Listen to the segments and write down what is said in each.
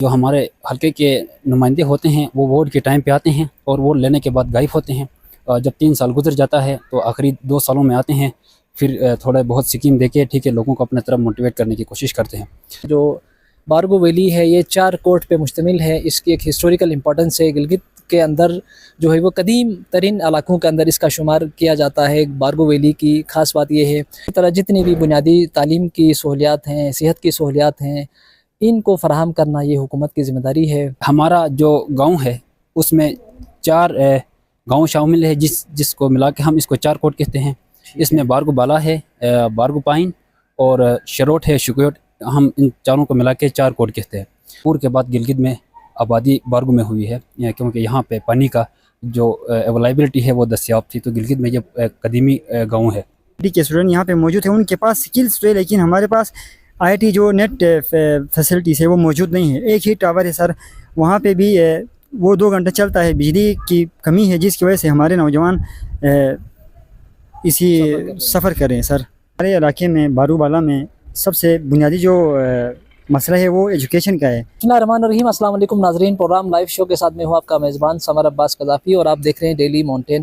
جو ہمارے حلقے کے نمائندے ہوتے ہیں وہ ووٹ کے ٹائم پہ آتے ہیں اور ووٹ لینے کے بعد غائب ہوتے ہیں۔ جب 3 سال گزر جاتا ہے تو آخری 2 سالوں میں آتے ہیں، پھر تھوڑا بہت سکیم دے کے ٹھیک ہے لوگوں کو اپنے طرف موٹیویٹ کرنے کی کوشش کرتے ہیں۔ جو بارگو ویلی ہے یہ 4 کوٹ پہ مشتمل ہے۔ اس کی ایک ہسٹوریکل امپورٹنس ہے۔ گلگت کے اندر جو ہے وہ قدیم ترین علاقوں کے اندر اس کا شمار کیا جاتا ہے۔ بارگو ویلی کی خاص بات یہ ہے اس طرح جتنی بھی بنیادی تعلیم کی سہولیات ہیں، صحت کی سہولیات ہیں، ان کو فراہم کرنا یہ حکومت کی ذمہ داری ہے۔ ہمارا جو گاؤں ہے اس میں 4 گاؤں شامل ہے، جس کو ملا کے ہم اس کو 4 کوٹ کہتے ہیں۔ اس میں بارگو بالا ہے، بارگو پائن اور شروٹ ہے، شکوٹ، ہم ان چاروں کو ملا کے 4 کوٹ کہتے ہیں۔ پور کے بعد گلگت میں آبادی بارگو میں ہوئی ہے، کیونکہ یہاں پہ پانی کا جو اویلیبلٹی ہے وہ دستیاب تھی، تو گلگت میں یہ قدیمی گاؤں ہے۔ کے اسٹوڈنٹ یہاں پہ موجود ہیں، ان کے پاس سکلز تو ہے لیکن ہمارے پاس IIT جو نیٹ فیسلٹیز ہے وہ موجود نہیں ہے۔ ایک ہی ٹاور ہے سر، وہاں پہ بھی وہ 2 گھنٹے چلتا ہے، بجلی کی کمی ہے جس کی وجہ سے ہمارے نوجوان اسی سفر کر رہے ہیں۔ سر ہمارے علاقے میں بارو بالا میں سب سے بنیادی جو مسئلہ ہے وہ ایجوکیشن کا ہے۔ بسم اللہ الرحمن الرحیم، السلام علیکم ناظرین، پروگرام لائیو شو کے ساتھ میں ہوں آپ کا میزبان سمر عباس قذافی اور آپ دیکھ رہے ہیں ڈیلی ماؤنٹین۔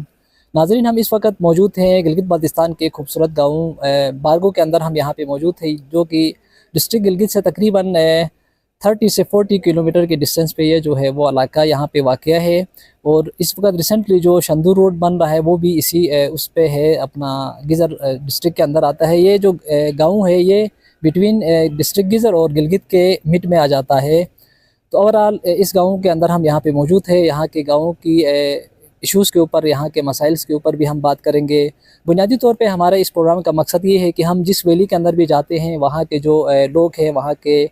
ناظرین، ہم اس وقت موجود ہیں گلگت بلتستان کے خوبصورت گاؤں بارگو کے اندر۔ ہم یہاں پہ موجود ہیں جو کہ ڈسٹرکٹ گلگت سے تقریباً 30 سے 40 کلومیٹر کے ڈسٹینس پہ یہ جو ہے وہ علاقہ یہاں پہ واقع ہے، اور اس وقت ریسنٹلی جو شندور روڈ بن رہا ہے وہ بھی اسی اس پہ ہے، اپنا گزر ڈسٹرکٹ کے اندر آتا ہے۔ یہ جو گاؤں ہے یہ بٹوین ڈسٹرکٹ گزر اور گلگت کے مڈ میں آ جاتا ہے۔ تو اوورآل اس گاؤں کے اندر ہم یہاں پہ موجود ہیں، یہاں کے گاؤں کی ایشوز کے اوپر، یہاں کے مسائلز کے اوپر بھی ہم بات کریں گے۔ بنیادی طور پہ ہمارے اس پروگرام کا مقصد یہ ہے کہ ہم جس ویلی کے اندر بھی جاتے ہیں وہاں کے جو لوگ ہیں، وہاں کے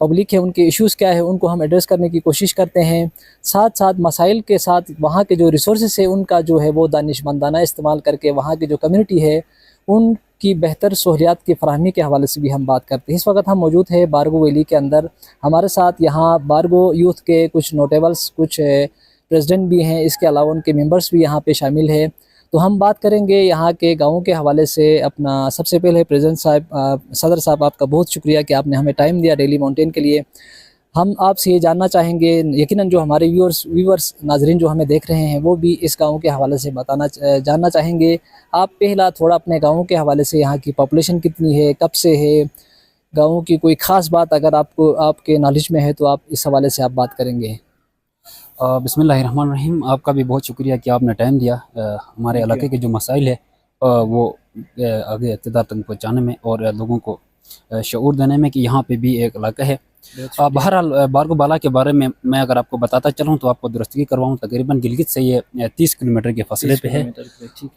پبلک ہے، ان کے ایشوز کیا ہے ان کو ہم ایڈریس کرنے کی کوشش کرتے ہیں، ساتھ ساتھ مسائل کے ساتھ وہاں کے جو ریسورسز ہے ان کا جو ہے وہ دانش مندانہ استعمال کر کے وہاں کی جو کمیونٹی ہے ان کی بہتر سہولیات کی فراہمی کے حوالے سے بھی ہم بات کرتے ہیں۔ اس وقت ہم موجود ہیں بارگو ویلی کے اندر، ہمارے ساتھ یہاں بارگو یوتھ کے کچھ نوٹیبلز، کچھ پریزیڈنٹ بھی ہیں، اس کے علاوہ ان کے ممبرز بھی یہاں پہ شامل ہیں۔ تو ہم بات کریں گے یہاں کے گاؤں کے حوالے سے۔ اپنا سب سے پہلے پریزیڈنٹ صاحب، صدر صاحب، آپ کا بہت شکریہ کہ آپ نے ہمیں ٹائم دیا ڈیلی ماؤنٹین کے لیے۔ ہم آپ سے یہ جاننا چاہیں گے، یقیناً جو ہمارے ویورز ناظرین جو ہمیں دیکھ رہے ہیں وہ بھی اس گاؤں کے حوالے سے جاننا چاہیں گے۔ آپ پہلا تھوڑا اپنے گاؤں کے حوالے سے، یہاں کی پاپولیشن کتنی ہے، کب سے ہے، گاؤں کی کوئی خاص بات اگر آپ کے نالج میں ہے تو آپ اس حوالے سے آپ بات کریں گے۔ بسم اللہ الرحمن الرحیم، آپ کا بھی بہت شکریہ کہ آپ نے ٹائم دیا ہمارے علاقے کے جو مسائل ہے وہ آگے اقتدار تک پہنچانے میں اور لوگوں کو شعور دینے میں کہ یہاں پہ بھی ایک علاقہ ہے۔ بہرحال بارگو بالا کے بارے میں اگر آپ کو بتاتا چلوں تو آپ کو درستگی کرواؤں، تقریباً گلگت سے یہ 30 کلومیٹر کے فاصلے پہ ہے،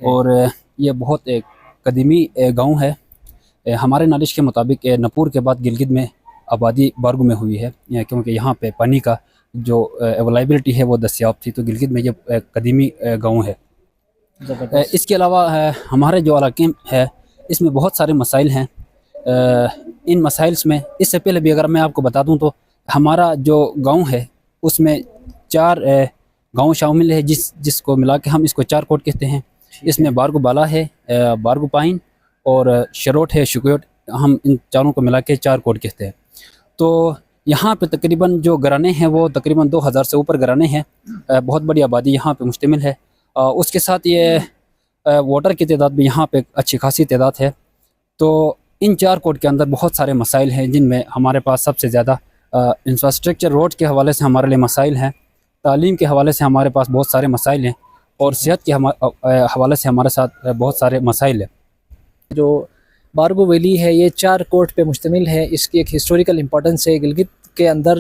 اور یہ بہت ایک قدیمی گاؤں ہے۔ ہمارے نالج کے مطابق نپور کے بعد گلگت میں آبادی بارگو میں ہوئی ہے، کیونکہ یہاں پہ پانی کا جو اویلیبلٹی ہے وہ دستیاب تھی، تو گلگت میں یہ قدیمی گاؤں ہے۔ اس کے علاوہ ہمارے جو علاقے ہے اس میں بہت سارے مسائل ہیں۔ ان مسائل میں اس سے پہلے بھی اگر میں آپ کو بتا دوں تو ہمارا جو گاؤں ہے اس میں 4 گاؤں شامل ہے، جس کو ملا کے ہم اس کو 4 کوٹ کہتے ہیں۔ اس میں بارگو بالا ہے، بارگو پائن اور شروٹ ہے، شکوٹ، ہم ان چاروں کو ملا کے 4 کوٹ کہتے ہیں۔ تو یہاں پہ تقریباً جو گھرانے ہیں وہ تقریباً 2000 سے اوپر گھرانے ہیں، بہت بڑی آبادی یہاں پہ مشتمل ہے۔ اس کے ساتھ یہ ووٹر کی تعداد بھی یہاں پہ اچھی خاصی تعداد ہے۔ تو ان 4 کوٹ کے اندر بہت سارے مسائل ہیں، جن میں ہمارے پاس سب سے زیادہ انفراسٹرکچر روڈ کے حوالے سے ہمارے لیے مسائل ہیں، تعلیم کے حوالے سے ہمارے پاس بہت سارے مسائل ہیں، اور صحت کے حوالے سے ہمارے ساتھ بہت سارے مسائل ہیں۔ جو بارگو ویلی ہے یہ 4 کوٹ پہ مشتمل ہے، اس کی ایک ہسٹوریکل امپورٹنس ہے۔ گلگت کے اندر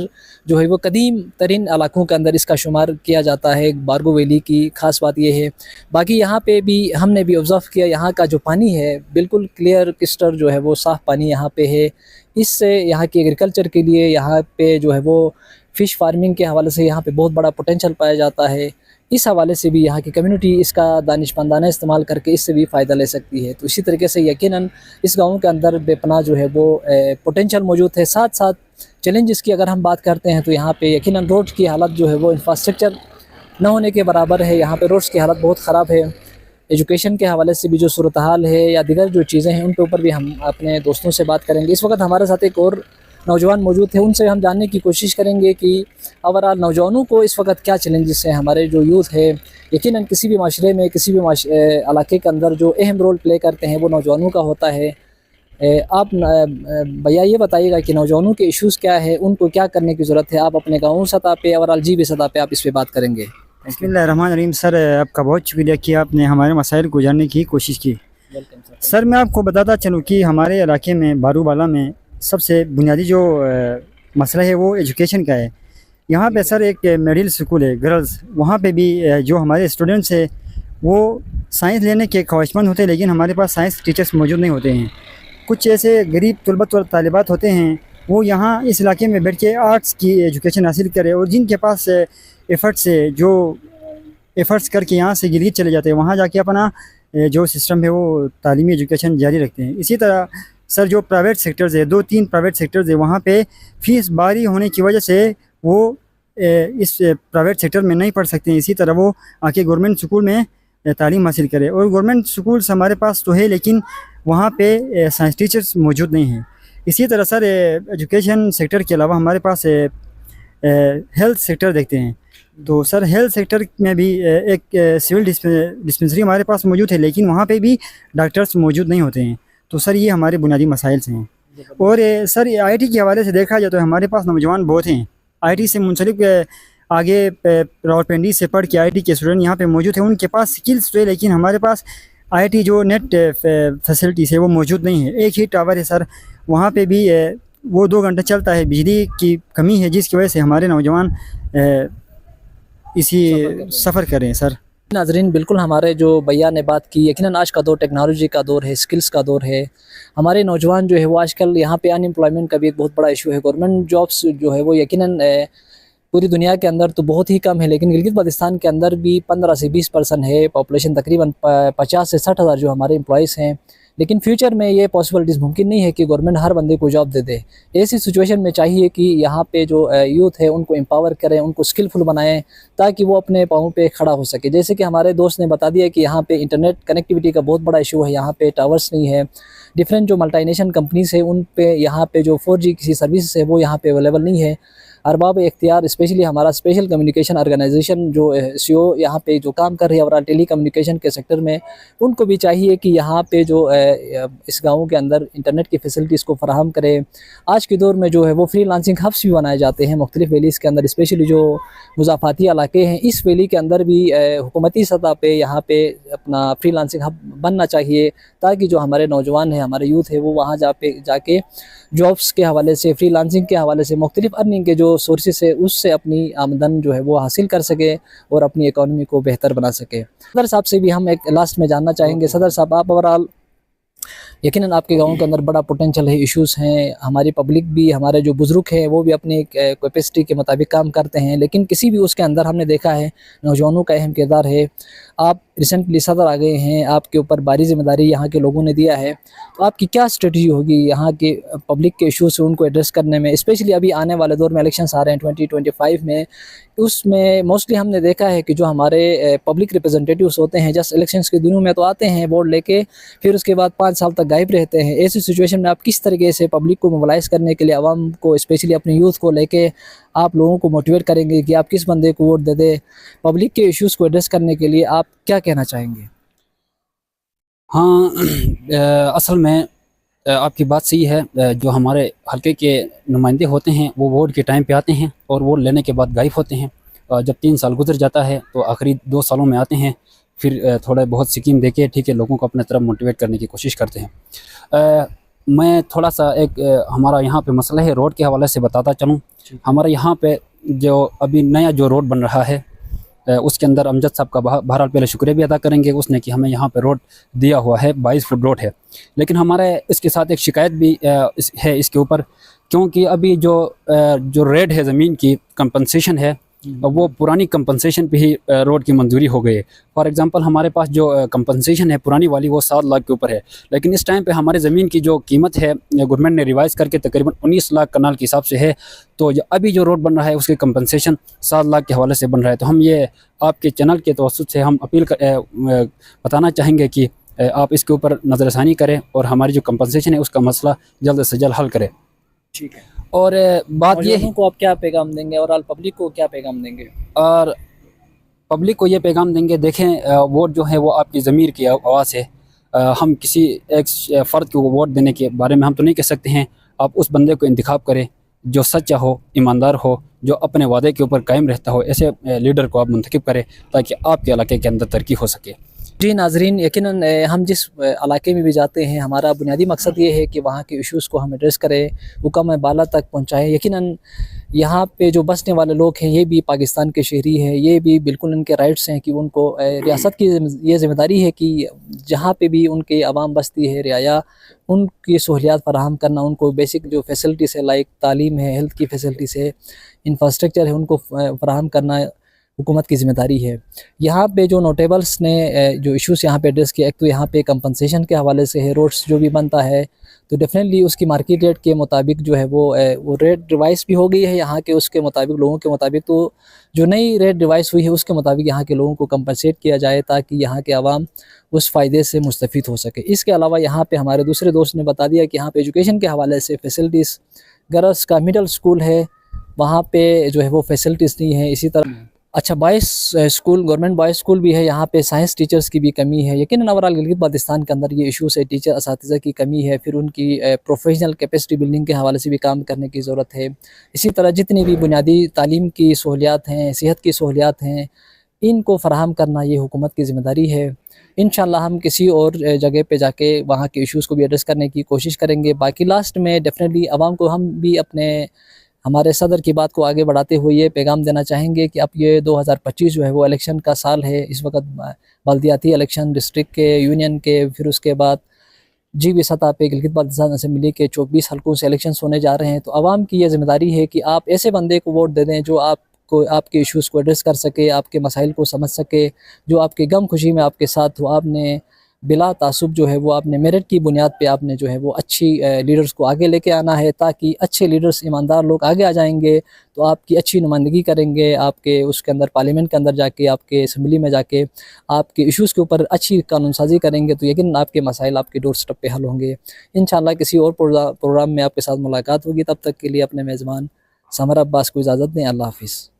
جو ہے وہ قدیم ترین علاقوں کے اندر اس کا شمار کیا جاتا ہے۔ بارگو ویلی کی خاص بات یہ ہے، باقی یہاں پہ بھی ہم نے بھی آبزرو کیا، یہاں کا جو پانی ہے بالکل کلیئر کرسٹل جو ہے وہ صاف پانی یہاں پہ ہے۔ اس سے یہاں کی ایگریکلچر کے لیے، یہاں پہ جو ہے وہ فش فارمنگ کے حوالے سے یہاں پہ بہت بڑا پوٹینشل پایا جاتا ہے۔ اس حوالے سے بھی یہاں کی کمیونٹی اس کا دانش مندانہ استعمال کر کے اس سے بھی فائدہ لے سکتی ہے۔ تو اسی طریقے سے یقیناً اس گاؤں کے اندر بے پناہ جو ہے وہ پوٹینشل موجود ہے۔ ساتھ ساتھ چیلنجز کی اگر ہم بات کرتے ہیں تو یہاں پہ یقیناً روڈ کی حالت جو ہے وہ انفراسٹرکچر نہ ہونے کے برابر ہے، یہاں پہ روڈز کی حالت بہت خراب ہے۔ ایجوکیشن کے حوالے سے بھی جو صورتحال ہے یا دیگر جو چیزیں ہیں ان کے اوپر بھی ہم اپنے دوستوں سے بات کریں گے۔ اس وقت ہمارے ساتھ ایک اور नौजवान मौजूद हैं, उनसे हम जानने की कोशिश करेंगे कि ओवरऑल नौजवानों को इस वक्त क्या चैलेंजेस हैं। हमारे जो यूथ है यकीनन किसी भी माशरे में, किसी भी इलाके के अंदर जो अहम रोल प्ले करते हैं वो नौजवानों का होता है। आप भैया ये बताइएगा कि नौजवानों के इश्यूज़ क्या है, उनको क्या करने की ज़रूरत है। आप अपने गाँव सतह पे और अलजीबी सतह पे आप इस पर बात करेंगे। बिस्मिल्लाहिर्रहमानिर्रहीम। सर आपका बहुत शुक्रिया कि आपने हमारे मसाइल को जानने की कोशिश की। Welcome sir. सर मैं आपको बताता चलूँ कि हमारे इलाके में बारूबाला में सबसे बुनियादी जो मसला है वो एजुकेशन का है। यहाँ पे सर एक मिडिल स्कूल है गर्ल्स, वहाँ पे भी जो हमारे स्टूडेंट्स हैं वो साइंस लेने के ख्वाहिशमंद होते हैं, लेकिन हमारे पास साइंस टीचर्स मौजूद नहीं होते हैं। कुछ ऐसे गरीब तलबत और तालिबात होते हैं वो यहाँ इस इलाके में बैठ के आर्ट्स की एजुकेशन हासिल करें, और जिनके पास एफ़र्ट्स है जो एफ़र्ट्स करके यहाँ से गिलगित चले जाते हैं, वहाँ जाके अपना जो सिस्टम है वो तालीमी एजुकेशन जारी रखते हैं। इसी तरह सर जो प्राइवेट सेक्टर्स है, 2-3 प्राइवेट सेक्टर्स है, वहाँ पे फ़ीस भारी होने की वजह से वो इस प्राइवेट सेक्टर में नहीं पढ़ सकते हैं। इसी तरह वो आके गवर्नमेंट स्कूल में तालीम हासिल करें, और गवर्नमेंट स्कूल्स हमारे पास तो है लेकिन वहाँ पे साइंस टीचर्स मौजूद नहीं हैं। इसी तरह सर एजुकेशन सेक्टर के अलावा हमारे पास हेल्थ सेक्टर देखते हैं, तो सर हेल्थ सेक्टर में भी एक सिविल डिस्पेंसरी हमारे पास मौजूद है, लेकिन वहाँ पे भी डॉक्टर्स मौजूद नहीं होते हैं। तो सर ये हमारे बुनियादी मसाइल हैं। और सर आईटी के हवाले से देखा जाए तो हमारे पास नौजवान बहुत हैं। आईटी से मुंसलिक आगे रावलपिंडी से पढ़ के आईटी के स्टूडेंट यहाँ पे मौजूद हैं, उनके पास स्किल्स तो है लेकिन हमारे पास आईटी जो नेट फैसिलिटीज़ है वो मौजूद नहीं है। एक ही टावर है सर, वहाँ पे भी वो 2 घंटे चलता है, बिजली की कमी है जिसकी वजह से हमारे नौजवान इसी सफ़र करें सर। नाजरीन, बिल्कुल हमारे जो भैया ने बात की, यकीनन आज का दौर टेक्नोलॉजी का दौर है, स्किल्स का दौर है। हमारे नौजवान जो है वो आजकल यहाँ पे अनएम्प्लॉयमेंट का भी एक बहुत बड़ा इशू है। गवर्नमेंट जॉब्स जो है वो यकीनन पूरी दुनिया के अंदर तो बहुत ही कम है, लेकिन गिलगित बाल्टिस्तान के अंदर भी 15 से 20% है पॉपुलेशन, तकरीबन 50 से 60 हज़ार जो हमारे एम्प्लॉयज़ हैं। लेकिन फ्यूचर में ये पॉसिबिलिटीज़ मुमकिन नहीं है कि गवर्नमेंट हर बंदे को जॉब दे दे। ऐसी सिचुएशन में चाहिए कि यहाँ पे जो यूथ है उनको एम्पावर करें, उनको स्किलफुल बनाएं ताकि वो अपने पाँव पे खड़ा हो सके। जैसे कि हमारे दोस्त ने बता दिया कि यहाँ पे इंटरनेट कनेक्टिविटी का बहुत बड़ा इशू है, यहाँ पे टावर्स नहीं है। डिफरेंट जो मल्टीनेशनल कंपनीज़ है उन पे यहाँ पे जो 4G किसी सर्विस है वो यहाँ पे अवेलेबल नहीं है। अरबाब इख्तियार स्पेशली हमारा स्पेशल कम्युनिकेशन ऑर्गेनाइजेशन जो सीओ यहाँ पे जो काम कर रही है और टेली कम्युनिकेशन के सेक्टर में, उनको भी चाहिए कि यहाँ पे जो इस गाँव के अंदर इंटरनेट की फैसिलिटीज़ को फराहम करें। आज के दौर में जो है वो फ्री लांसिंग हब्स भी बनाए जाते हैं मुख्तलिफ वैलीज़ के अंदर, स्पेशली जो मुज़ाफ़ाती इलाके हैं इस वैली के अंदर भी हुकूमती सतह पे यहाँ पे अपना फ्री लांसिंग हब बनना चाहिए ताकि जो हमारे नौजवान हैं, हमारे यूथ है वो वहाँ जाके जॉब्स के हवाले से, फ्री लांसिंग के हवाले से, मुख्तलिफ अर्निंग के जो सोर्सेस है उससे अपनी आमदन जो है वो हासिल कर सके और अपनी इकॉनमी को बेहतर बना सके। सदर साहब से भी हम एक लास्ट में जानना चाहेंगे। सदर साहब, आप ओवरऑल यकीनन आपके गाँव के अंदर बड़ा पोटेंशियल है, इश्यूज़ हैं, हमारी पब्लिक भी, हमारे जो बुज़ुर्ग हैं वो भी अपनी कैपेसिटी के मुताबिक काम करते हैं, लेकिन किसी भी उसके अंदर हमने देखा है नौजवानों का अहम किरदार है। आप रिसेंटली सदर आ गए हैं, आपके ऊपर भारी जिम्मेदारी यहाँ के लोगों ने दिया है, तो आपकी क्या स्ट्रेटजी होगी यहाँ के पब्लिक के इश्यूज़ से उनको एड्रेस करने में, स्पेशली अभी आने वाले दौर में इलेक्शंस आ रहे हैं 2025 में। उसमें मोस्टली हमने देखा है कि जो हमारे पब्लिक रिप्रेजेंटेटिव्स होते हैं जस्ट इलेक्शंस के दिनों में तो आते हैं वोट लेके, फिर उसके बाद 5 साल तक गायब रहते हैं। ऐसी सिचुएशन में आप किस तरीके से पब्लिक को मोबिलाइज़ करने के लिए, आवाम को, स्पेशली अपने यूथ को लेके आप लोगों को मोटिवेट करेंगे कि आप किस बंदे को वोट दे दे? पब्लिक के इश्यूज़ को एड्रेस करने के लिए आप क्या कहना चाहेंगे? हाँ, असल में आपकी बात सही है। जो हमारे हल्के के नुमाइंदे होते हैं वो वोट के टाइम पे आते हैं और वोट लेने के बाद गायब होते हैं। जब 3 साल गुजर जाता है तो आखिरी 2 सालों में आते हैं, फिर थोड़ा बहुत स्कीम देके ठीक है लोगों को अपने तरफ मोटिवेट करने की कोशिश करते हैं। मैं थोड़ा सा एक हमारा यहाँ पे मसला है रोड के हवाले से बताता चलूँ। हमारे यहाँ पे जो अभी नया जो रोड बन रहा है उसके अंदर अमजद साहब का बहरहाल पहले शुक्रिया भी अदा करेंगे उसने कि हमें यहाँ पे रोड दिया हुआ है, 22 फुट रोड है। लेकिन हमारे इसके साथ एक शिकायत भी है इसके ऊपर, क्योंकि अभी जो रेट है ज़मीन की कंपनसेशन है वो पुरानी कंपनसेशन पे ही रोड की मंजूरी हो गई है। फॉर एग्जांपल हमारे पास जो कंपनसेशन है पुरानी वाली वो 7 लाख के ऊपर है, लेकिन इस टाइम पे हमारे ज़मीन की जो कीमत है गवर्नमेंट ने रिवाइज़ करके तकरीबन 19 लाख कनाल के हिसाब से है। तो अभी जो रोड बन रहा है उसकी कंपनसेशन 7 लाख के हवाले से बन रहा है। तो हम ये आपके चैनल के तवस्सुत से हम अपील बताना चाहेंगे कि आप इसके ऊपर नज़रसानी करें और हमारी जो कंपनसेशन है उसका मसला जल्द से जल्द हल करें। ठीक है। اور बात ये मौजूद है को आप क्या पैगाम देंगे और आल पब्लिक को क्या पैगाम देंगे? और पब्लिक को ये पैगाम देंगे, देखें वोट जो है वो आपकी ज़मीर की आवाज़ है। हम किसी एक फ़र्द को वोट देने के बारे में हम तो नहीं कह सकते हैं। आप उस बंदे को इंतखाब करें जो सच्चा हो, ईमानदार हो, जो अपने वादे के ऊपर कायम रहता हो। ऐसे लीडर को आप मुंतखब करें ताकि आपके इलाके के अंदर तरक्की हो सके। जी नाजरीन, यकीनन हम जिस इलाके में भी जाते हैं हमारा बुनियादी मकसद ये है कि वहाँ के इश्यूज़ को हम एड्रेस करें, हुक्म बाला तक पहुँचाएँ। यकीनन यहाँ पे जो बसने वाले लोग हैं ये भी पाकिस्तान के शहरी हैं, ये भी बिल्कुल उनके राइट्स हैं कि उनको रियासत की ये ज़िम्मेदारी है कि जहाँ पे भी उनकी आवाम बसती है रियाया उनकी सहूलियात फराहम करना, उनको बेसिक जो फैसिलिटीज़ है लाइक तालीम है, हेल्थ की फैसिलिटीज़ है, इंफ्रास्ट्रक्चर है, उनको फराहम करना हुकूमत की ज़िम्मेदारी है। यहाँ पे जो नोटेबल्स ने जो इश्यूज़ यहाँ पे एड्रेस किया, एक तो यहाँ पे कंपनसेशन के हवाले से है, रोड्स जो भी बनता है तो डेफिनेटली उसकी मार्केट रेट के मुताबिक जो है वो रेट रिवाइज़ भी हो गई है यहाँ के, उसके मुताबिक लोगों के मुताबिक। तो जो नई रेट रिवाइज़ हुई है उसके मुताबिक यहाँ के लोगों को कंपनसेट किया जाए ताकि यहाँ के आवाम उस फ़ायदे से मुस्तफ़ीद हो सके। इसके अलावा यहाँ पे हमारे दूसरे दोस्त ने बता दिया कि यहाँ पे एजुकेशन के हवाले से फैसिलिटीज़, गर्ल्स का मिडल स्कूल है वहाँ पे जो है वो फैसिलिटीज़ नहीं है। इसी तरह अच्छा boys school, government boys school भी है, यहाँ पे साइंस टीचर्स की भी कमी है। यकीनन ओवरऑल गिलगित बाल्टिस्तान के अंदर ये इशूज़ है, टीचर असातिज़ा की कमी है, फिर उनकी प्रोफेशनल कैपेसिटी बिल्डिंग के हवाले से भी काम करने की ज़रूरत है। इसी तरह जितनी भी बुनियादी तालीम की सहूलियात हैं, सेहत की सहूलियात हैं, इनको फ़राहम करना ये हुकूमत की ज़िम्मेदारी है। इंशाअल्लाह हम किसी और जगह पे जाके वहाँ के इश्यूज़ को भी एड्रेस करने की कोशिश करेंगे। बाकी लास्ट में डेफिनेटली आवाम को हम भी हमारे सदर की बात को आगे बढ़ाते हुए ये पैगाम देना चाहेंगे कि अब ये 2025 जो है वो इलेक्शन का साल है। इस वक्त बल्दियाती इलेक्शन, डिस्ट्रिक्ट के, यूनियन के, फिर उसके बाद जीबी सतह पे गिलगित बाल्टिस्तान असेंबली के 24 हल्कों से इलेक्शन होने जा रहे हैं। तो आवाम की ये ज़िम्मेदारी है कि आप ऐसे बंदे को वोट दे दें जो आपको आपके इश्यूज़ को एड्रेस कर सके, आपके मसाइल को समझ सके, जो आपके गम खुशी में आपके साथ हो। आपने बिला तासुब जो है वो आपने मेरिट की बुनियाद पे आपने जो है वो अच्छी लीडर्स को आगे लेके आना है ताकि अच्छे लीडर्स, ईमानदार लोग आगे आ जाएंगे तो आपकी अच्छी नुमाइंदगी करेंगे। आपके उसके अंदर पार्लियामेंट के अंदर जाके, आपके असम्बली में जाके आपके इश्यूज़ के ऊपर अच्छी कानून साजी करेंगे तो यकीनन आपके मसाइल आपके डोर स्टेप पे हल होंगे। इंशाअल्लाह किसी और प्रोग्राम में आपके साथ मुलाकात होगी। तब तक के लिए अपने मेज़बान समर अब्बास को इजाज़त दें। अल्लाह हाफ़िज़।